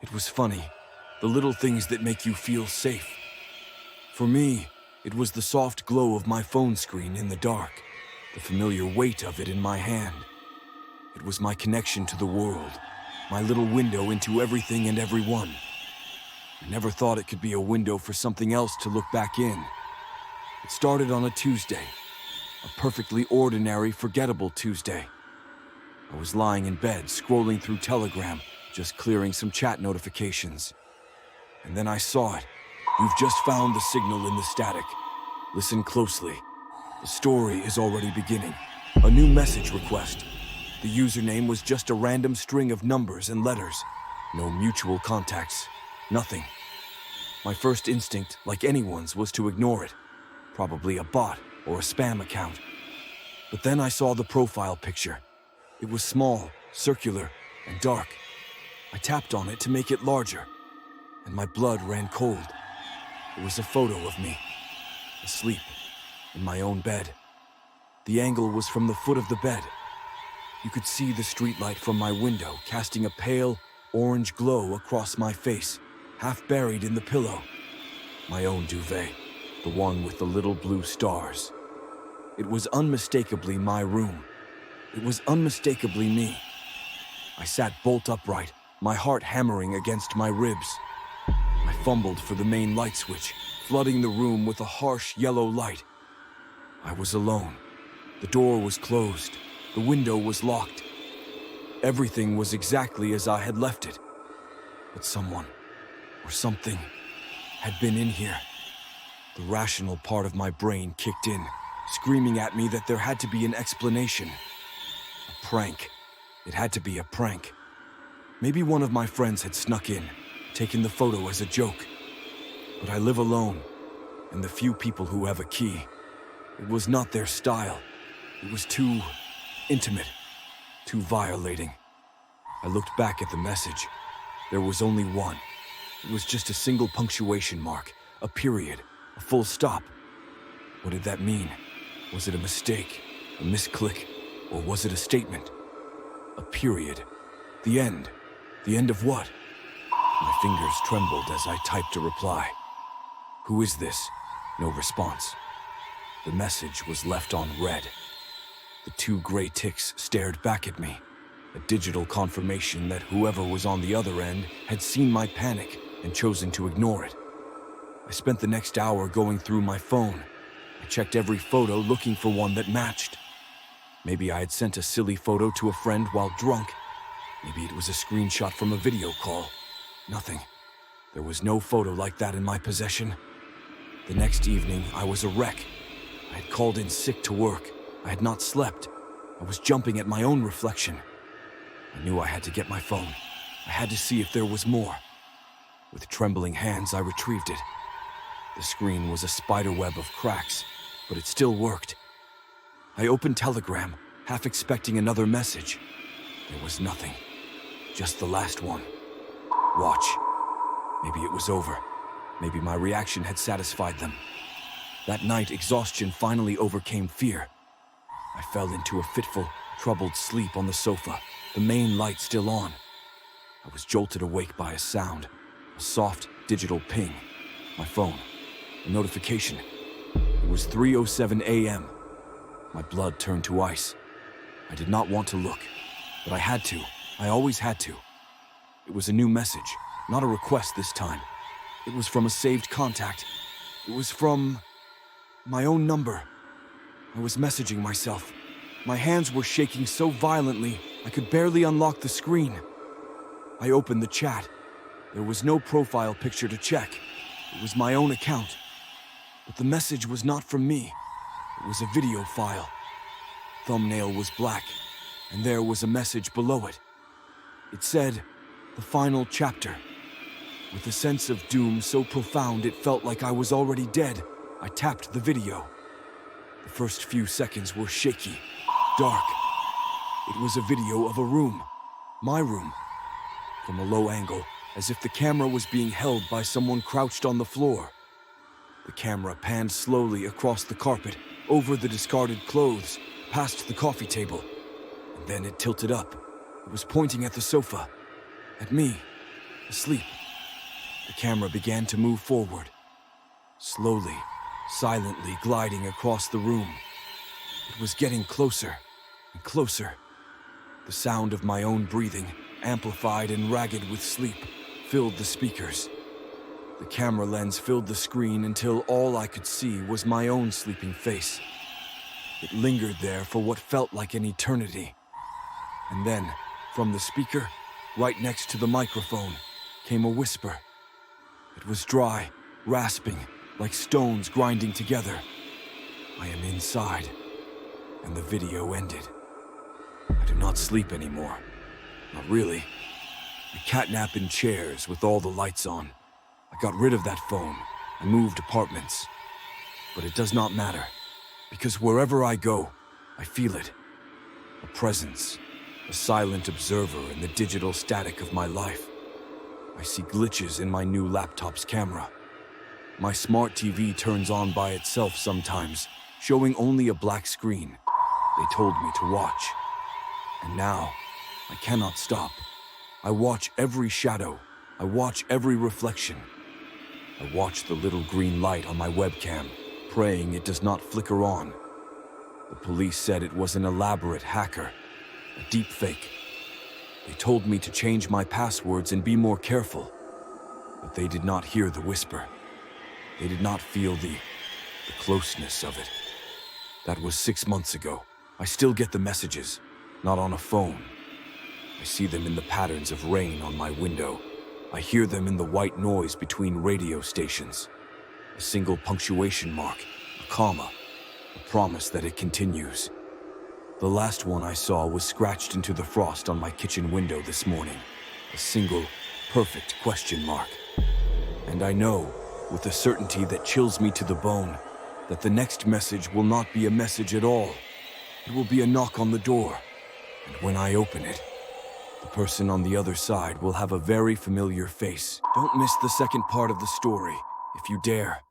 It was funny, the little things that make you feel safe. For me, it was the soft glow of my phone screen in the dark, the familiar weight of it in my hand. It was my connection to the world, my little window into everything and everyone. I never thought it could be a window for something else to look back in. It started on a Tuesday, a perfectly ordinary, forgettable Tuesday. I was lying in bed, scrolling through Telegram, just clearing some chat notifications. And then I saw it. You've just found the signal in the static. Listen closely. The story is already beginning. A new message request. The username was just a random string of numbers and letters. No mutual contacts. Nothing. My first instinct, like anyone's, was to ignore it. Probably a bot or a spam account. But then I saw the profile picture. It was small, circular, and dark. I tapped on it to make it larger, and my blood ran cold. It was a photo of me, asleep, in my own bed. The angle was from the foot of the bed. You could see the streetlight from my window casting a pale, orange glow across my face, half buried in the pillow. My own duvet, the one with the little blue stars. It was unmistakably my room. It was unmistakably me. I sat bolt upright, my heart hammering against my ribs. I fumbled for the main light switch, flooding the room with a harsh yellow light. I was alone. The door was closed. The window was locked. Everything was exactly as I had left it. But someone, or something, had been in here. The rational part of my brain kicked in, screaming at me that there had to be an explanation. A prank. It had to be a prank. Maybe one of my friends had snuck in, taken the photo as a joke. But I live alone, and the few people who have a key, it was not their style. It was too intimate, too violating. I looked back at the message. There was only one. It was just a single punctuation mark, a period, a full stop. What did that mean? Was it a mistake, a misclick, or was it a statement? A period. The end. The end of what? My fingers trembled as I typed a reply. Who is this? No response. The message was left on read. The two gray ticks stared back at me, a digital confirmation that whoever was on the other end had seen my panic and chosen to ignore it. I spent the next hour going through my phone. I checked every photo looking for one that matched. Maybe I had sent a silly photo to a friend while drunk. Maybe it was a screenshot from a video call. Nothing. There was no photo like that in my possession. The next evening, I was a wreck. I had called in sick to work. I had not slept. I was jumping at my own reflection. I knew I had to get my phone. I had to see if there was more. With trembling hands, I retrieved it. The screen was a spider web of cracks, but it still worked. I opened Telegram, half expecting another message. There was nothing. Just the last one. Watch. Maybe it was over. Maybe my reaction had satisfied them. That night, exhaustion finally overcame fear. I fell into a fitful, troubled sleep on the sofa, the main light still on. I was jolted awake by a sound, a soft, digital ping. My phone. A notification. It was 3:07 a.m. My blood turned to ice. I did not want to look, but I had to. I always had to. It was a new message, not a request this time. It was from a saved contact. It was from my own number. I was messaging myself. My hands were shaking so violently, I could barely unlock the screen. I opened the chat. There was no profile picture to check. It was my own account. But the message was not from me. It was a video file. Thumbnail was black, and there was a message below it. It said, "The final chapter." With a sense of doom so profound it felt like I was already dead, I tapped the video. The first few seconds were shaky, dark. It was a video of a room, my room. From a low angle, as if the camera was being held by someone crouched on the floor. The camera panned slowly across the carpet, over the discarded clothes, past the coffee table. And then it tilted up. It was pointing at the sofa, at me, asleep. The camera began to move forward, slowly, silently gliding across the room. It was getting closer and closer. The sound of my own breathing, amplified and ragged with sleep, filled the speakers. The camera lens filled the screen until all I could see was my own sleeping face. It lingered there for what felt like an eternity. And then, from the speaker, right next to the microphone, came a whisper. It was dry, rasping, like stones grinding together. I am inside, and the video ended. I do not sleep anymore. Not really. I catnap in chairs with all the lights on. I got rid of that phone. I moved apartments. But it does not matter, because wherever I go, I feel it. A presence, a silent observer in the digital static of my life. I see glitches in my new laptop's camera. My smart TV turns on by itself sometimes, showing only a black screen. They told me to watch. And now, I cannot stop. I watch every shadow. I watch every reflection. I watch the little green light on my webcam, praying it does not flicker on. The police said it was an elaborate hacker, a deep fake. They told me to change my passwords and be more careful. But they did not hear the whisper. They did not feel the closeness of it. That was 6 months ago. I still get the messages, not on a phone. I see them in the patterns of rain on my window. I hear them in the white noise between radio stations. A single punctuation mark, a comma, a promise that it continues. The last one I saw was scratched into the frost on my kitchen window this morning. A single, perfect question mark. And I know, with a certainty that chills me to the bone, that the next message will not be a message at all. It will be a knock on the door. And when I open it, the person on the other side will have a very familiar face. Don't miss the second part of the story, if you dare.